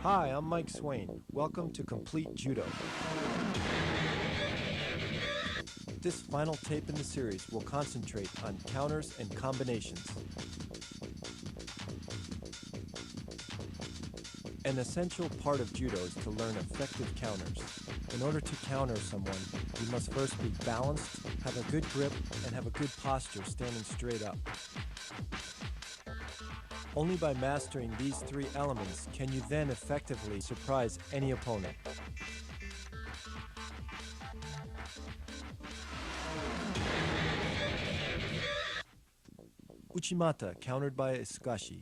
Hi, I'm Mike Swain. Welcome to Complete Judo. This final tape in the series will concentrate on counters and combinations. An essential part of judo is to learn effective counters. In order to counter someone, you must first be balanced, have a good grip, and have a good posture standing straight up. Only by mastering these three elements can you then effectively surprise any opponent. Uchimata, countered by Iskashi.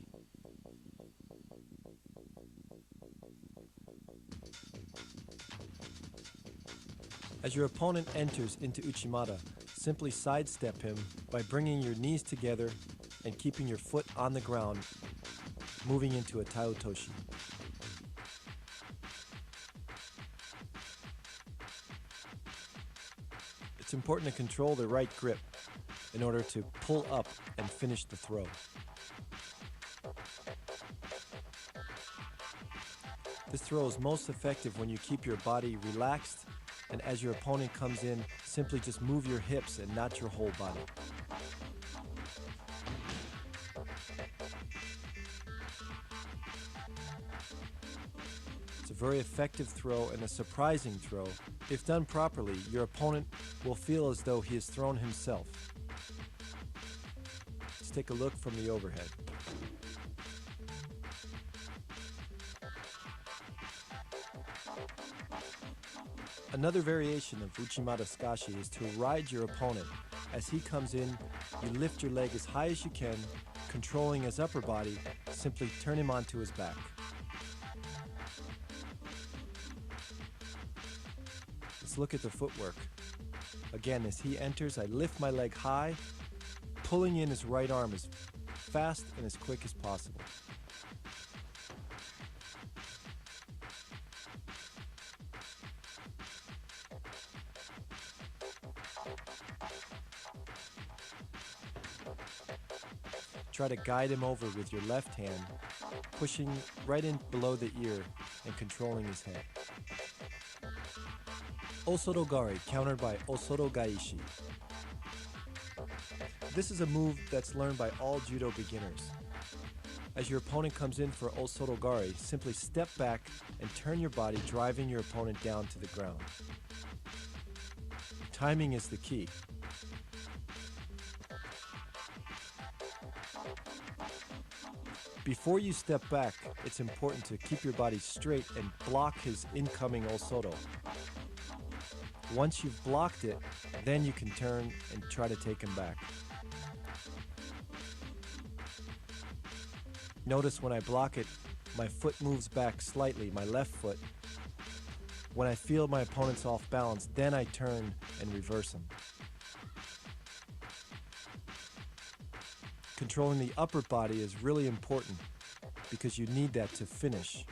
As your opponent enters into Uchimata, simply sidestep him by bringing your knees together and keeping your foot on the ground, moving into a Taotoshi. It's important to control the right grip in order to pull up and finish the throw. This throw is most effective when you keep your body relaxed, and as your opponent comes in, simply just move your hips and not your whole body. It's a very effective throw and a surprising throw. If done properly, your opponent will feel as though he has thrown himself. Let's take a look from the overhead. Another variation of Uchimata Skashi is to ride your opponent. As he comes in, you lift your leg as high as you can, controlling his upper body, simply turn him onto his back. Let's look at the footwork. Again, as he enters, I lift my leg high, pulling in his right arm as fast and as quick as possible. Try to guide him over with your left hand, pushing right in below the ear and controlling his head. Osotogari, countered by Osotogaishi. This is a move that's learned by all judo beginners. As your opponent comes in for Osotogari, simply step back and turn your body, driving your opponent down to the ground. Timing is the key. Before you step back, it's important to keep your body straight and block his incoming Osoto. Once you've blocked it, then you can turn and try to take him back. Notice when I block it, my foot moves back slightly, my left foot. When I feel my opponent's off balance, then I turn and reverse him. Controlling the upper body is really important because you need that to finish.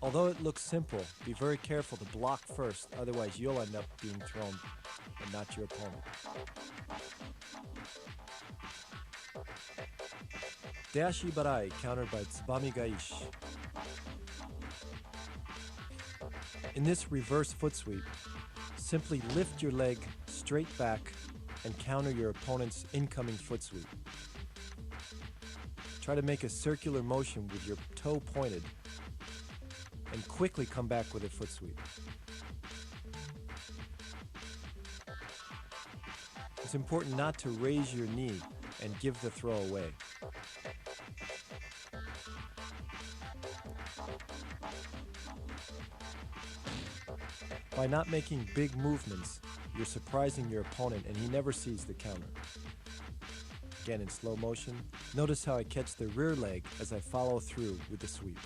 Although it looks simple, be very careful to block first, otherwise you'll end up being thrown and not your opponent. Dashi Barai, countered by Tsubami Gaishi. In this reverse foot sweep, simply lift your leg straight back and counter your opponent's incoming foot sweep. Try to make a circular motion with your toe pointed and quickly come back with a foot sweep. It's important not to raise your knee and give the throw away. By not making big movements, you're surprising your opponent and he never sees the counter. Again in slow motion, notice how I catch the rear leg as I follow through with the sweep.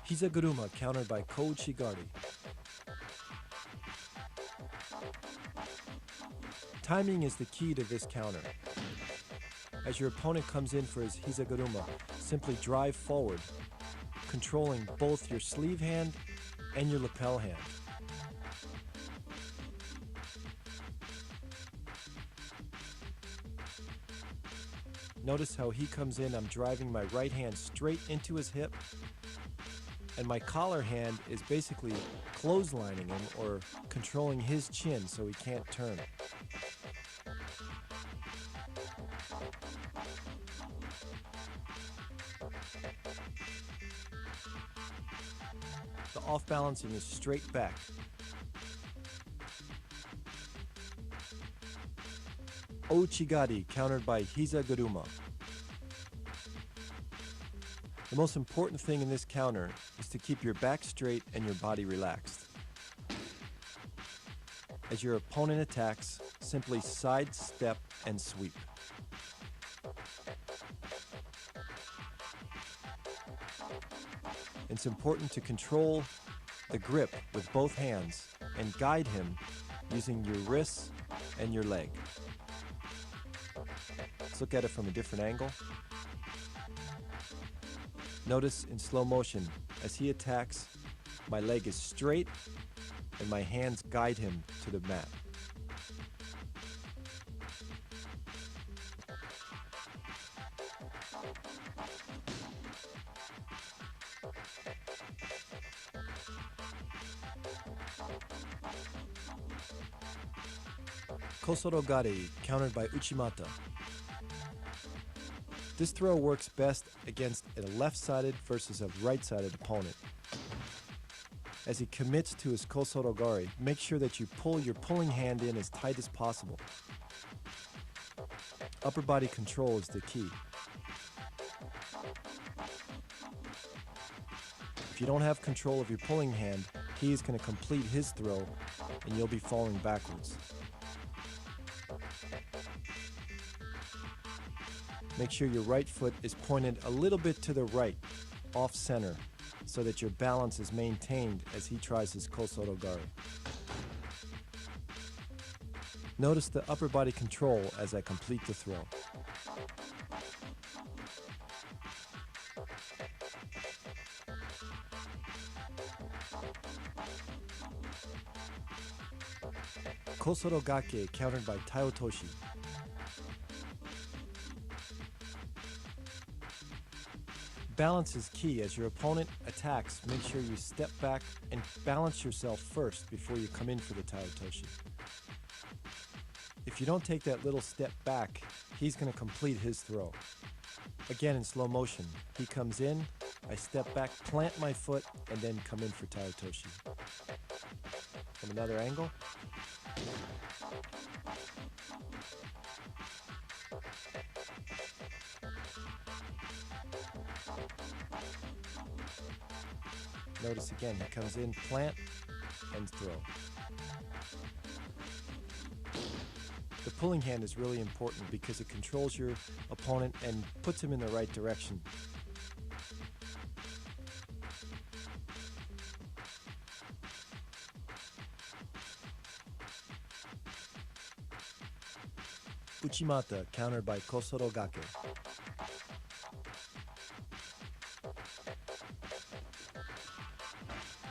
Hizaguruma, countered by Kouchigari. Timing is the key to this counter. As your opponent comes in for his Hizaguruma, simply drive forward, controlling both your sleeve hand and your lapel hand. Notice how he comes in, I'm driving my right hand straight into his hip, and my collar hand is basically clotheslining him or controlling his chin so he can't turn. The off-balancing is straight back. Ouchigari, countered by Hizaguruma. The most important thing in this counter is to keep your back straight and your body relaxed. As your opponent attacks, simply sidestep and sweep. It's important to control the grip with both hands and guide him using your wrists and your leg. Let's look at it from a different angle. Notice in slow motion, as he attacks, my leg is straight and my hands guide him to the mat. Kosorogari, countered by Uchimata. This throw works best against a left-sided versus a right-sided opponent. As he commits to his kosorogari, make sure that you pull your pulling hand in as tight as possible. Upper body control is the key. If you don't have control of your pulling hand, he is going to complete his throw and you'll be falling backwards. Make sure your right foot is pointed a little bit to the right, off center, so that your balance is maintained as he tries his kosorogari. Notice the upper body control as I complete the throw. Kosorogake, countered by Taiotoshi. Balance is key. As your opponent attacks, make sure you step back and balance yourself first before you come in for the Taiotoshi. If you don't take that little step back, he's going to complete his throw. Again in slow motion, he comes in, I step back, plant my foot, and then come in for Taiotoshi. From another angle. Notice again, he comes in, plant, and throw. The pulling hand is really important because it controls your opponent and puts him in the right direction. Uchimata, countered by Kosorogake.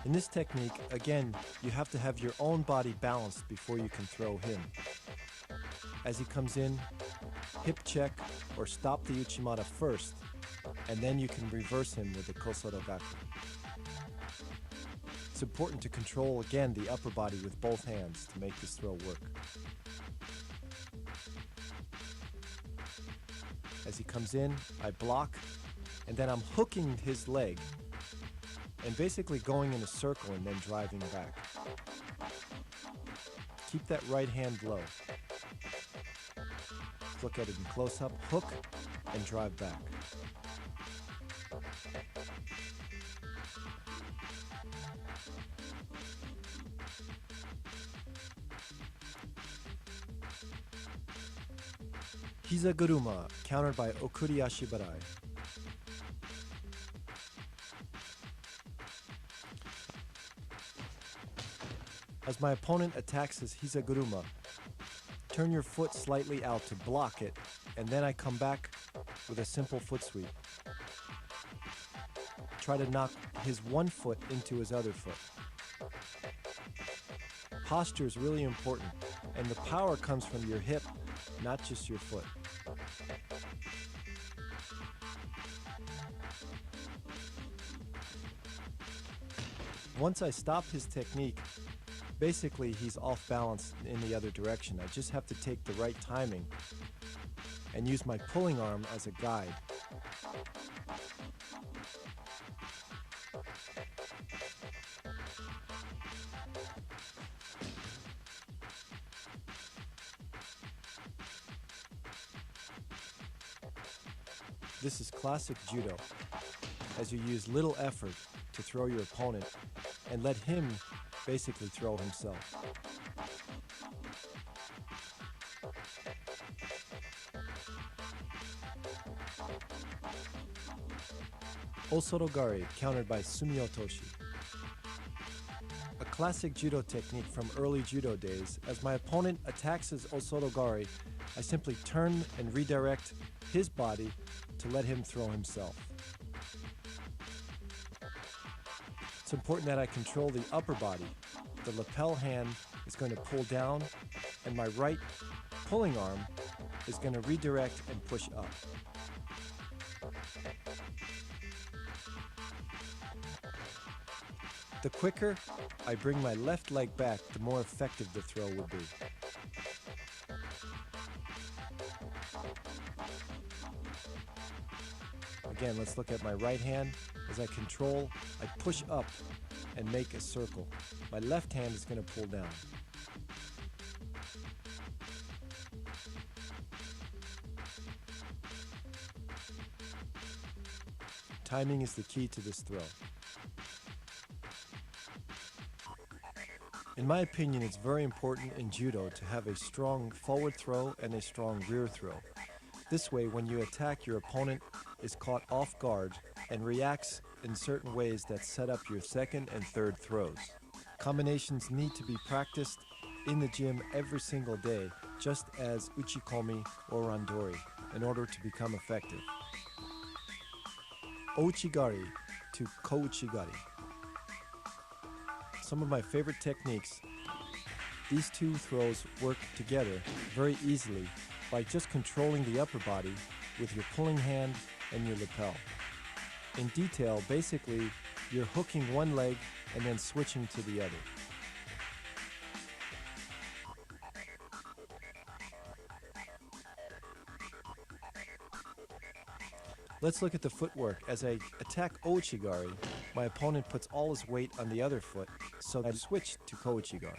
In this technique, again, you have to have your own body balanced before you can throw him. As he comes in, hip check or stop the Uchimata first, and then you can reverse him with the Kosorogake. It's important to control, again, the upper body with both hands to make this throw work. As he comes in, I block, and then I'm hooking his leg and basically going in a circle and then driving back. Keep that right hand low. Let's look at it in close-up. Hook and drive back. Hizaguruma, countered by Okuri Ashibarai. As my opponent attacks his Hizaguruma, turn your foot slightly out to block it, and then I come back with a simple foot sweep. Try to knock his one foot into his other foot. Posture is really important, and the power comes from your hip, not just your foot. Once I stop his technique, basically he's off balance in the other direction. I just have to take the right timing and use my pulling arm as a guide. This is classic judo, as you use little effort to throw your opponent and let him basically throw himself. Osorogari, countered by sumiotoshi. A classic judo technique from early judo days. As my opponent attacks his osorogari, I simply turn and redirect his body to let him throw himself. It's important that I control the upper body. The lapel hand is going to pull down, and my right pulling arm is going to redirect and push up. The quicker I bring my left leg back, the more effective the throw would be. Again, let's look at my right hand. As I control, I push up and make a circle. My left hand is going to pull down. Timing is the key to this throw. In my opinion, it's very important in judo to have a strong forward throw and a strong rear throw. This way, when you attack, your opponent is caught off guard and reacts in certain ways that set up your second and third throws. Combinations need to be practiced in the gym every single day, just as uchikomi or randori, in order to become effective. Ouchigari to kouchigari. Some of my favorite techniques. These two throws work together very easily by just controlling the upper body with your pulling hand and your lapel. In detail, basically, you're hooking one leg and then switching to the other. Let's look at the footwork. As I attack ouchigari, my opponent puts all his weight on the other foot, so I switch to kouchigari.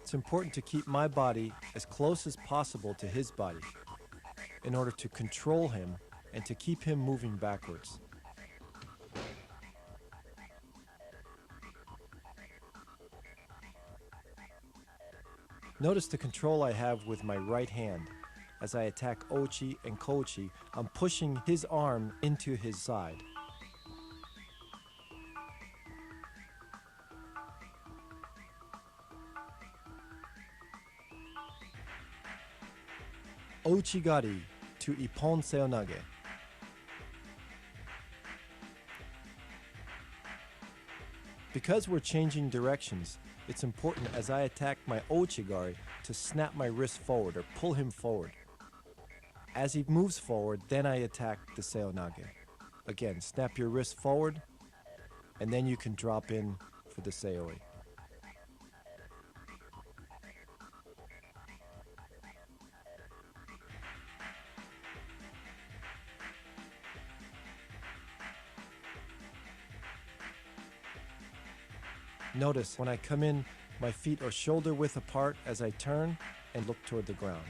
It's important to keep my body as close as possible to his body in order to control him and to keep him moving backwards. Notice the control I have with my right hand. As I attack ouchi and kouchi, I'm pushing his arm into his side. Ouchigari to ippon seonage. Because we're changing directions, it's important as I attack my ouchigari to snap my wrist forward or pull him forward. As he moves forward, then I attack the seonage. Again, snap your wrist forward, and then you can drop in for the seoi. Notice when I come in, my feet are shoulder width apart as I turn and look toward the ground.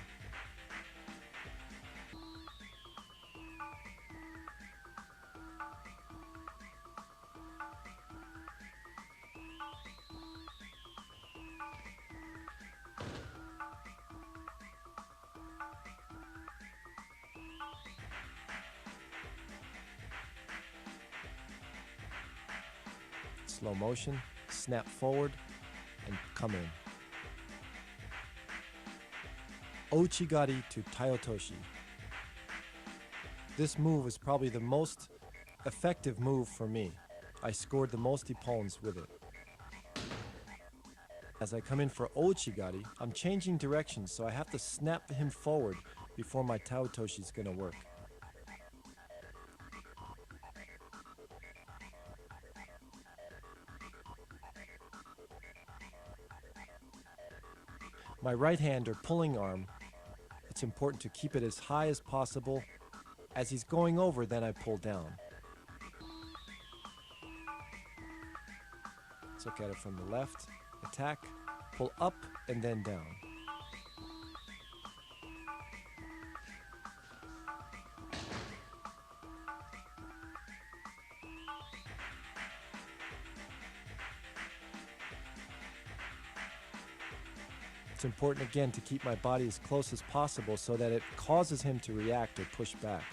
Slow motion, snap forward, and come in. Ouchigari to taiotoshi. This move is probably the most effective move for me. I scored the most ippons with it. As I come in for ouchigari, I'm changing directions, so I have to snap him forward before my taotoshi is going to work. My right hand or pulling arm, it's important to keep it as high as possible. As he's going over, then I pull down. Let's look at it from the left. Attack, pull up, and then down. It's important again to keep my body as close as possible so that it causes him to react or push back.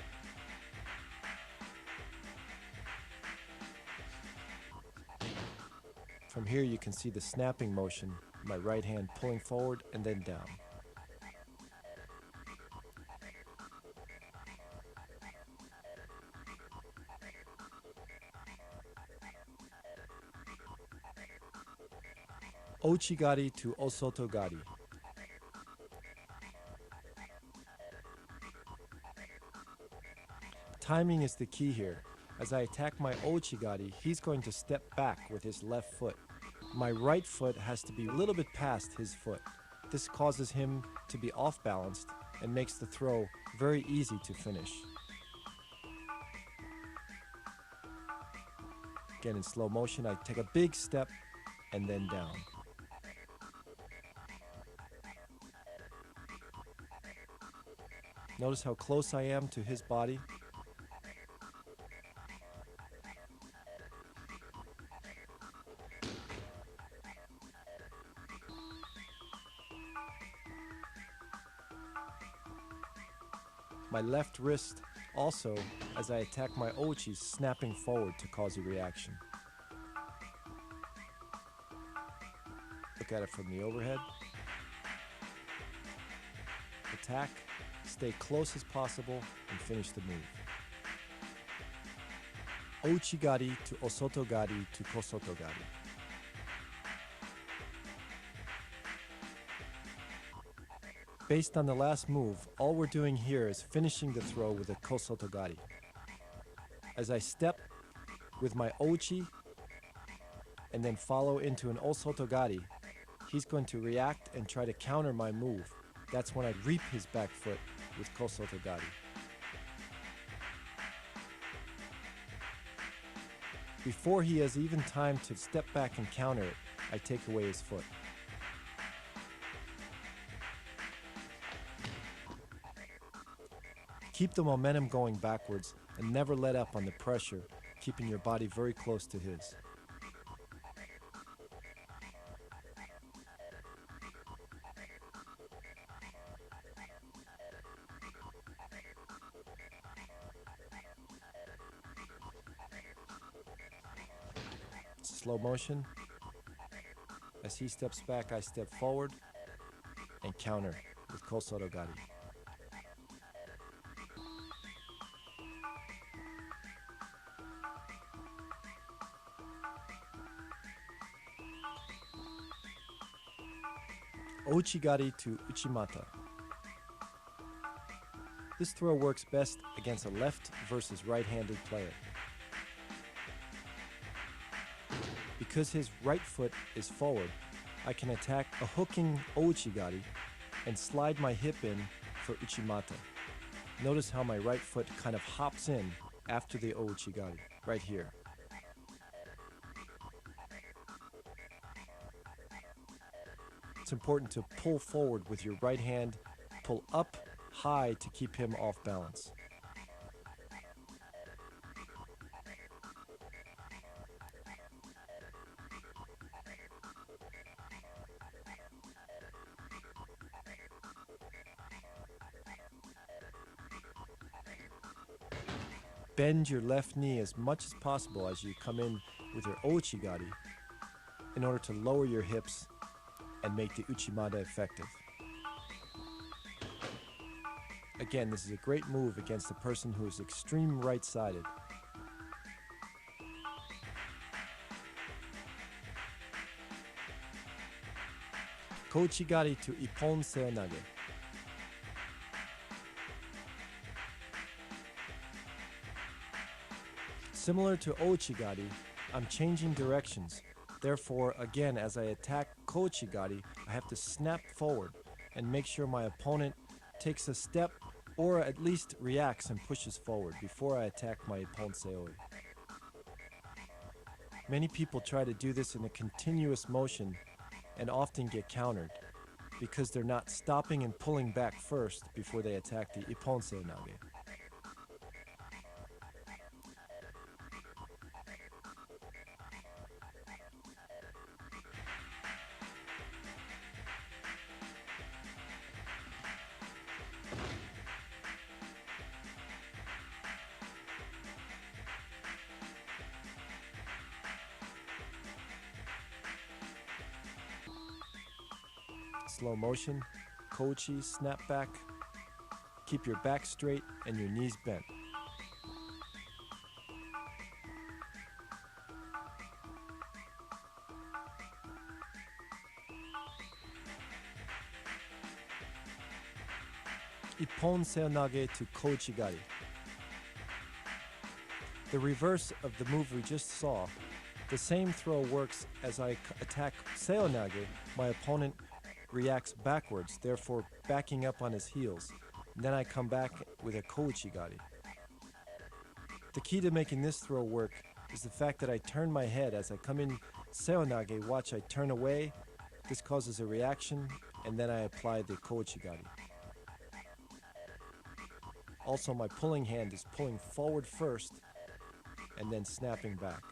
From here you can see the snapping motion, my right hand pulling forward and then down. Ouchigari to osotogari. Timing is the key here. As I attack my ouchigari, he's going to step back with his left foot. My right foot has to be a little bit past his foot. This causes him to be off balanced and makes the throw very easy to finish. Again, in slow motion, I take a big step and then down. Notice how close I am to his body. My left wrist also, as I attack my ouchi, snapping forward to cause a reaction. Look at it from the overhead. Attack, stay close as possible, and finish the move. Ouchigari to osotogari to kosotogari. Based on the last move, all we're doing here is finishing the throw with a kosotogari. As I step with my ouchi and then follow into an osotogari, he's going to react and try to counter my move. That's when I reap his back foot with kosotogari. Before he has even time to step back and counter it, I take away his foot. Keep the momentum going backwards and never let up on the pressure, keeping your body very close to his. Slow motion. As he steps back, I step forward and counter with kosotogari. Ouchigari to uchimata. This throw works best against a left versus right-handed player. Because his right foot is forward, I can attack a hooking ouchigari and slide my hip in for uchimata. Notice how my right foot kind of hops in after the ouchigari, right here. It's important to pull forward with your right hand, pull up high to keep him off balance. Bend your left knee as much as possible as you come in with your ouchigari in order to lower your hips and make the uchimata effective. Again, this is a great move against a person who is extreme right-sided. Kouchigari to Ippon Seonage. Similar to Ouchigari, I'm changing directions. Therefore, again, as I attack Kouchigari, I have to snap forward and make sure my opponent takes a step or at least reacts and pushes forward before I attack my Ippon Seoi. Many people try to do this in a continuous motion and often get countered because they're not stopping and pulling back first before they attack the Ippon Seonage. Slow motion, Kouchi, snap back. Keep your back straight and your knees bent. Ippon Seonage to Kouchigari. The reverse of the move we just saw. The same throw works as I attack Seonage. My opponent reacts backwards, therefore backing up on his heels. Then I come back with a Kouchigari. The key to making this throw work is the fact that I turn my head as I come in Seonage. Watch, I turn away. This causes a reaction, and then I apply the Kouchigari. Also, my pulling hand is pulling forward first and then snapping back.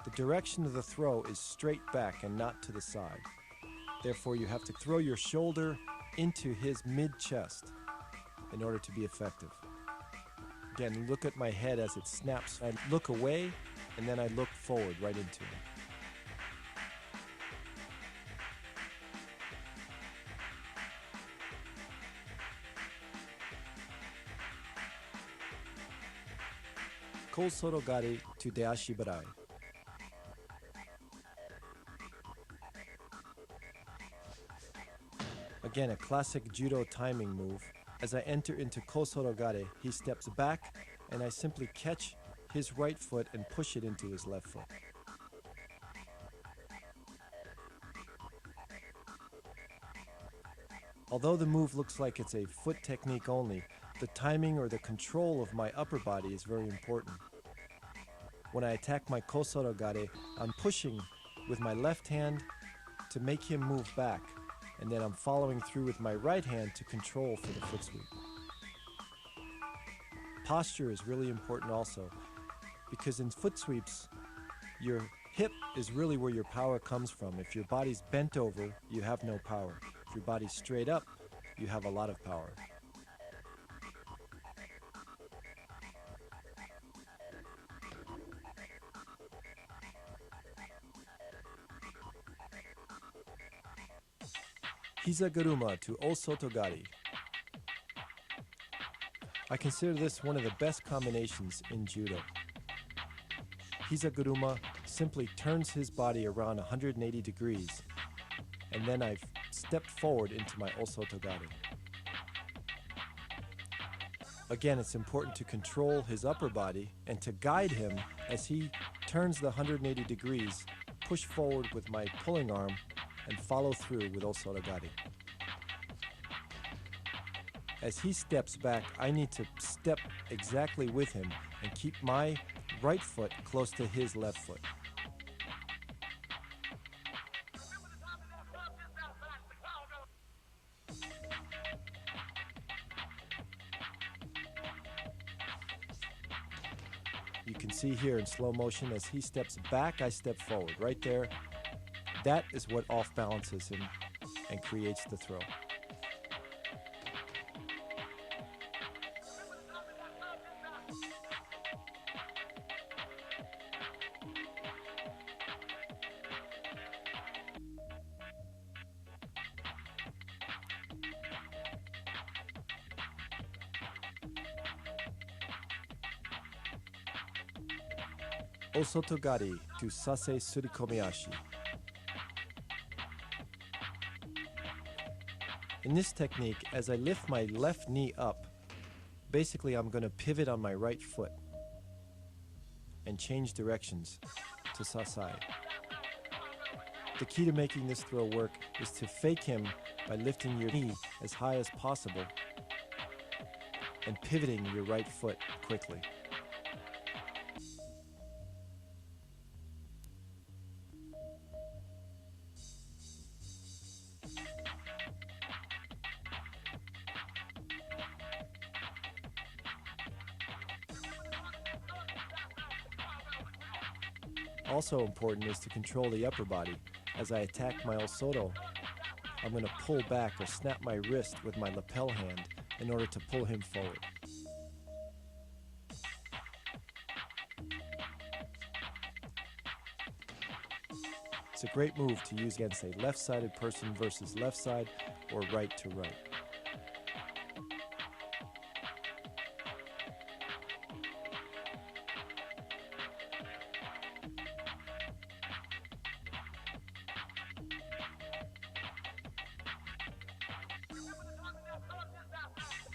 The direction of the throw is straight back and not to the side. Therefore, you have to throw your shoulder into his mid-chest in order to be effective. Again, look at my head as it snaps. I look away, and then I look forward right into him. Kosorogari to Deashibarai. Again, a classic judo timing move. As I enter into Kosorogare, he steps back, and I simply catch his right foot and push it into his left foot. Although the move looks like it's a foot technique only, the timing or the control of my upper body is very important. When I attack my Kosorogare, I'm pushing with my left hand to make him move back, and then I'm following through with my right hand to control for the foot sweep. Posture is really important also, because in foot sweeps, your hip is really where your power comes from. If your body's bent over, you have no power. If your body's straight up, you have a lot of power. Hizaguruma to Osotogari. I consider this one of the best combinations in judo. Hizaguruma simply turns his body around 180 degrees, and then I've stepped forward into my Osotogari. Again, it's important to control his upper body and to guide him as he turns the 180 degrees, push forward with my pulling arm, and follow through with Osotogari. As he steps back, I need to step exactly with him and keep my right foot close to his left foot. You can see here in slow motion, as he steps back, I step forward. Right there, that is what off balances him and creates the throw. Osotogari to Sase Surikomiashi. In this technique, as I lift my left knee up, basically I'm going to pivot on my right foot and change directions to Sasai. The key to making this throw work is to fake him by lifting your knee as high as possible and pivoting your right foot quickly. Also important is to control the upper body. As I attack my osoto, I'm going to pull back or snap my wrist with my lapel hand in order to pull him forward. It's a great move to use against a left-sided person versus left side or right to right.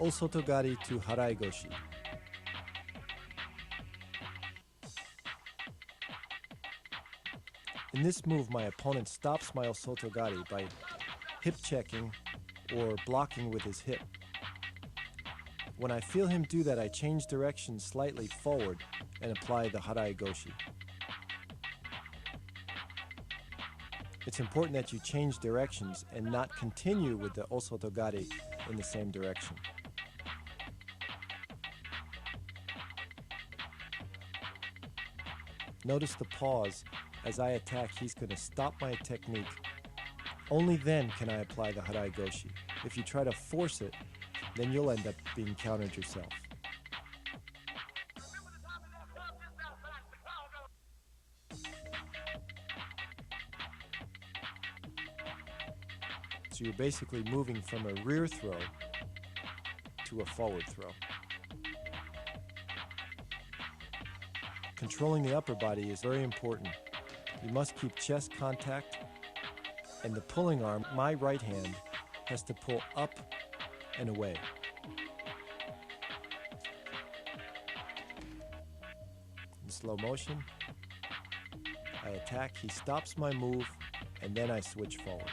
Osotogari to Haraigoshi. In this move, my opponent stops my osotogari by hip checking or blocking with his hip. When I feel him do that, I change direction slightly forward and apply the Haraigoshi. It's important that you change directions and not continue with the osotogari in the same direction. Notice the pause. As I attack, he's going to stop my technique. Only then can I apply the Haraigoshi. If you try to force it, then you'll end up being countered yourself. So you're basically moving from a rear throw to a forward throw. Controlling the upper body is very important. You must keep chest contact, and the pulling arm, my right hand, has to pull up and away. In slow motion, I attack, he stops my move, and then I switch forward.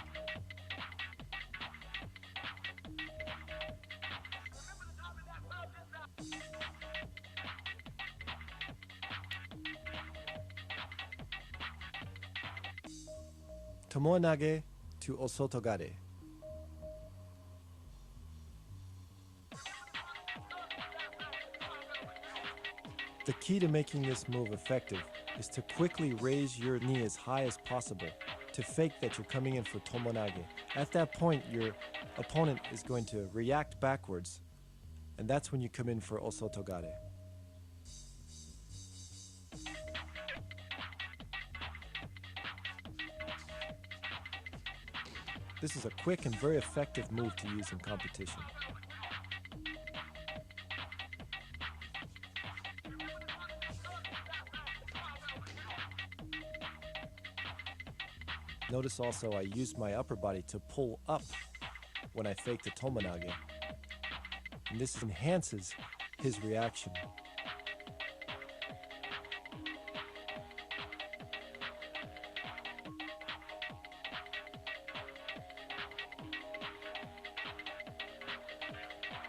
Tomonage to osotogare. The key to making this move effective is to quickly raise your knee as high as possible to fake that you're coming in for tomonage. At that point, your opponent is going to react backwards, and that's when you come in for osotogare. This is a quick and very effective move to use in competition. Notice also I use my upper body to pull up when I fake the tomonage, and this enhances his reaction.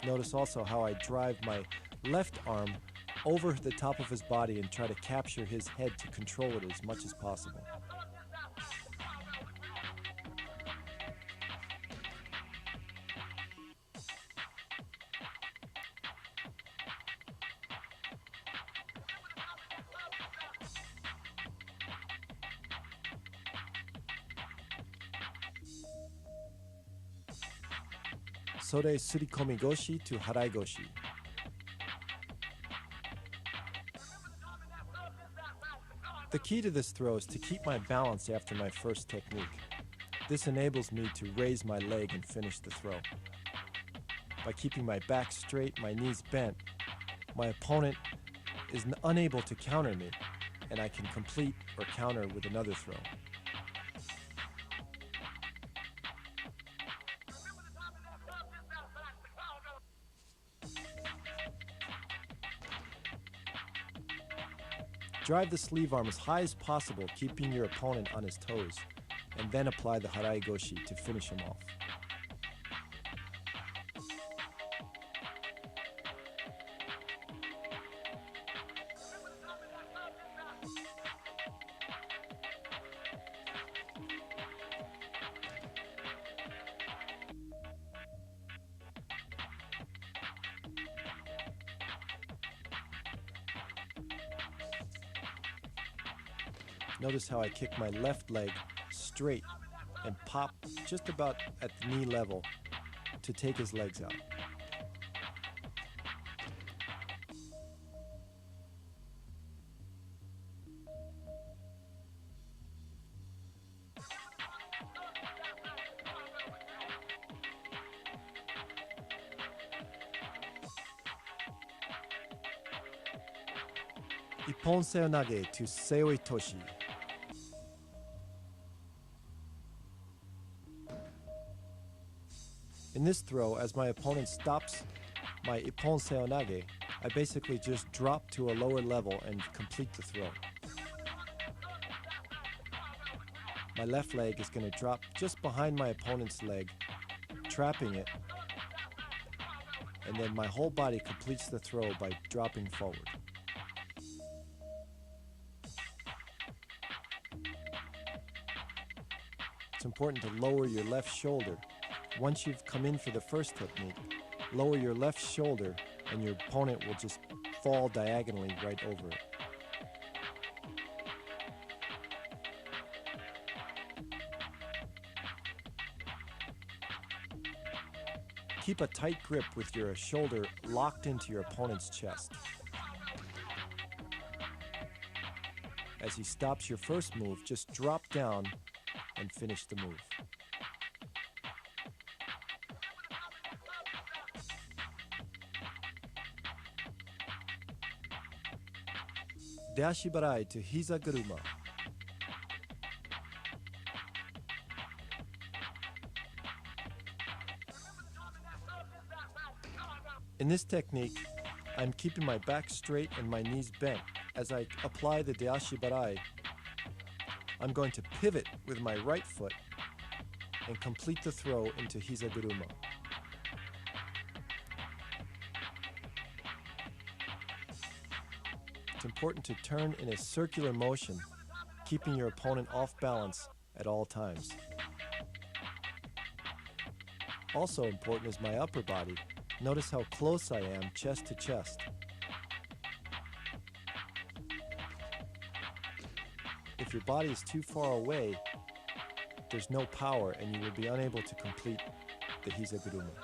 Notice also how I drive my left arm over the top of his body and try to capture his head to control it as much as possible. Sore surikomi goshi to haraigoshi. The key to this throw is to keep my balance after my first technique. This enables me to raise my leg and finish the throw. By keeping my back straight, my knees bent, my opponent is unable to counter me, and I can complete or counter with another throw. Drive the sleeve arm as high as possible, keeping your opponent on his toes, and then apply the harai goshi to finish him off. Notice how I kick my left leg straight and pop just about at the knee level to take his legs out. Ippon seonage to seoi toshi. In this throw, as my opponent stops my ippon seonage, I basically just drop to a lower level and complete the throw. My left leg is going to drop just behind my opponent's leg, trapping it, and then my whole body completes the throw by dropping forward. It's important to lower your left shoulder. Once you've come in for the first technique, lower your left shoulder and your opponent will just fall diagonally right over it. Keep a tight grip with your shoulder locked into your opponent's chest. As he stops your first move, just drop down and finish the move. Dashi barai to hiza guruma. In this technique, I'm keeping my back straight and my knees bent. As I apply the dashi barai, I'm going to pivot with my right foot and complete the throw into hiza guruma. It's important to turn in a circular motion, keeping your opponent off balance at all times. Also important is my upper body. Notice how close I am, chest to chest. If your body is too far away, there's no power and you will be unable to complete the hiza guruma.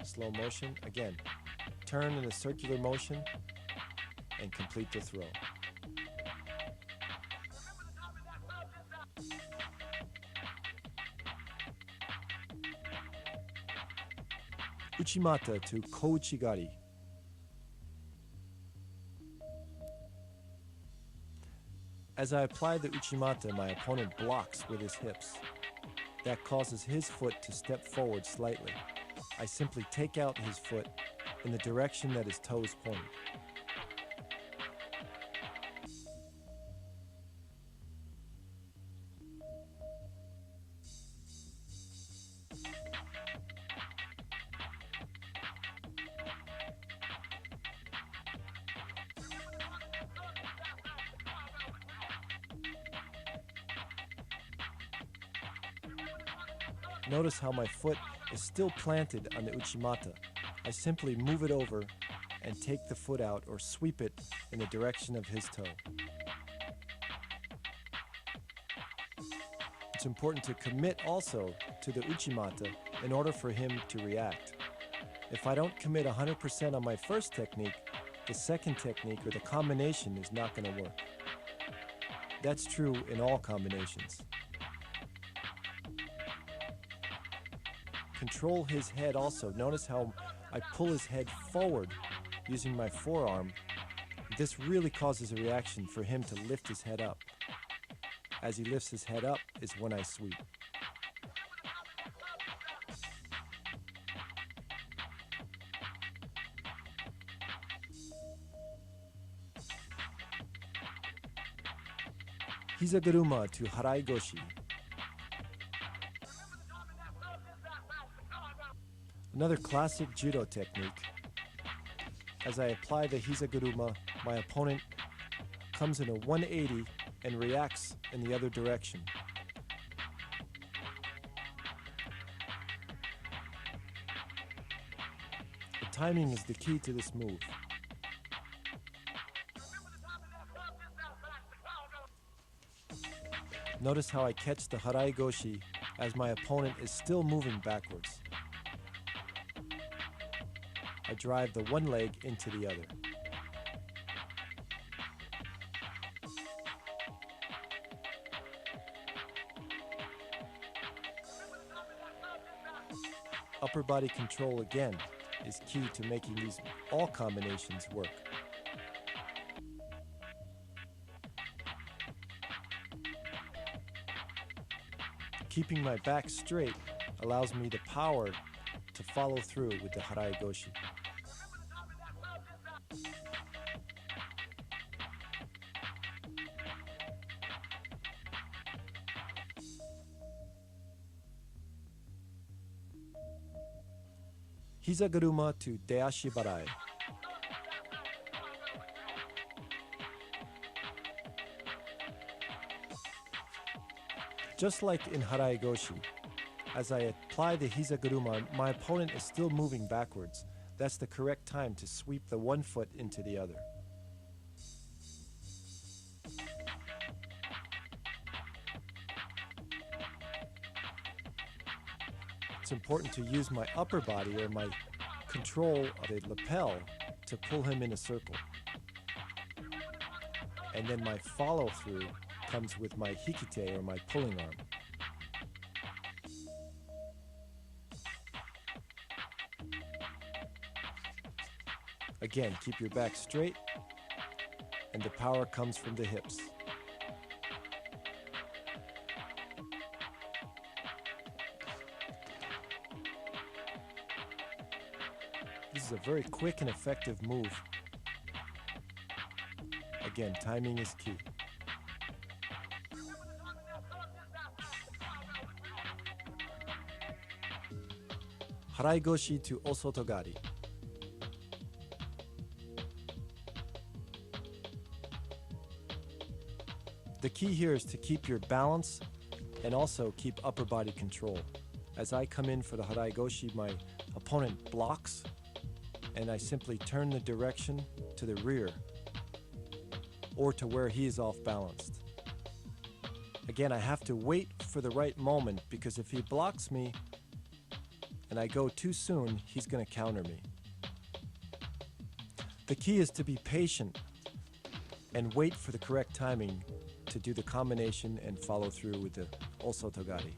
Slow motion, again, turn in a circular motion and complete the throw. Uchimata to kouchigari. As I apply the uchimata, my opponent blocks with his hips. That causes his foot to step forward slightly. I simply take out his foot in the direction that his toes point. Notice how my foot is still planted on the uchimata. I simply move it over and take the foot out or sweep it in the direction of his toe. It's important to commit also to the uchimata in order for him to react. If I don't commit 100% on my first technique, the second technique or the combination is not going to work. That's true in all combinations. control his head also. Notice how I pull his head forward using my forearm. This really causes a reaction for him to lift his head up. As he lifts his head up is when I sweep. Hizaguruma to Harai Goshi. Another classic judo technique. As I apply the Hizaguruma, my opponent comes in a 180 and reacts in the other direction. The timing is the key to this move. Notice how I catch the Harai Goshi as my opponent is still moving backwards. I drive the one leg into the other. Upper body control again is key to making these all combinations work. Keeping my back straight allows me the power to follow through with the Harai Goshi. Hizaguruma to Deashi Barai. Just like in Harai Goshi, as I apply the Hizaguruma, my opponent is still moving backwards. That's the correct time to sweep the one foot into the other. It's important to use my upper body or my control of the lapel to pull him in a circle. And then my follow through comes with my hikite or my pulling arm. Again, keep your back straight, and the power comes from the hips. This is a very quick and effective move. Again, timing is key. Harai Goshi to Osotogari. The key here is to keep your balance and also keep upper body control. As I come in for the Harai Goshi, my opponent blocks, and I simply turn the direction to the rear or to where he is off balanced. Again, I have to wait for the right moment, because if he blocks me and I go too soon, he's going to counter me. The key is to be patient and wait for the correct timing to do the combination and follow through with the Osotogari.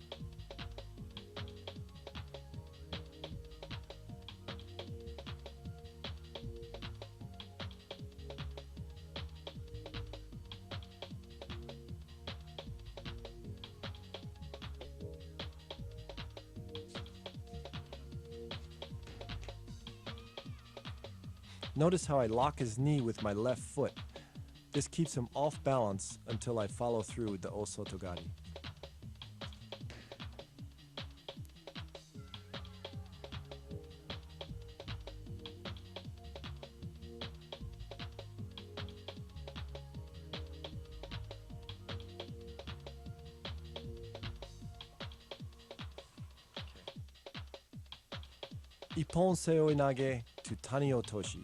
Notice how I lock his knee with my left foot. This keeps him off balance until I follow through with the Osotogari. Ippon seoi nage to tani otoshi.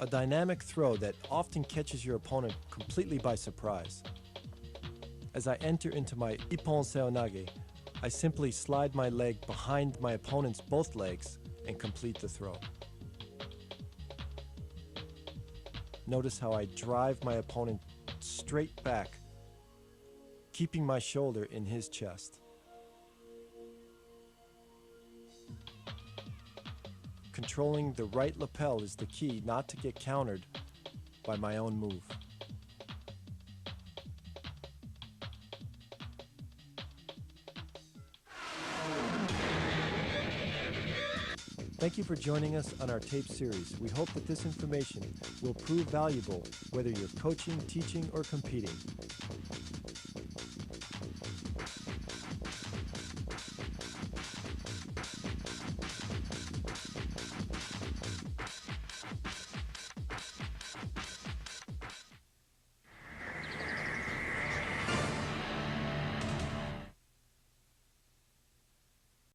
A dynamic throw that often catches your opponent completely by surprise. As I enter into my Ippon seonage, I simply slide my leg behind my opponent's both legs and complete the throw. Notice how I drive my opponent straight back, keeping my shoulder in his chest. Controlling the right lapel is the key not to get countered by my own move. Thank you for joining us on our tape series. We hope that this information will prove valuable whether you're coaching, teaching, or competing.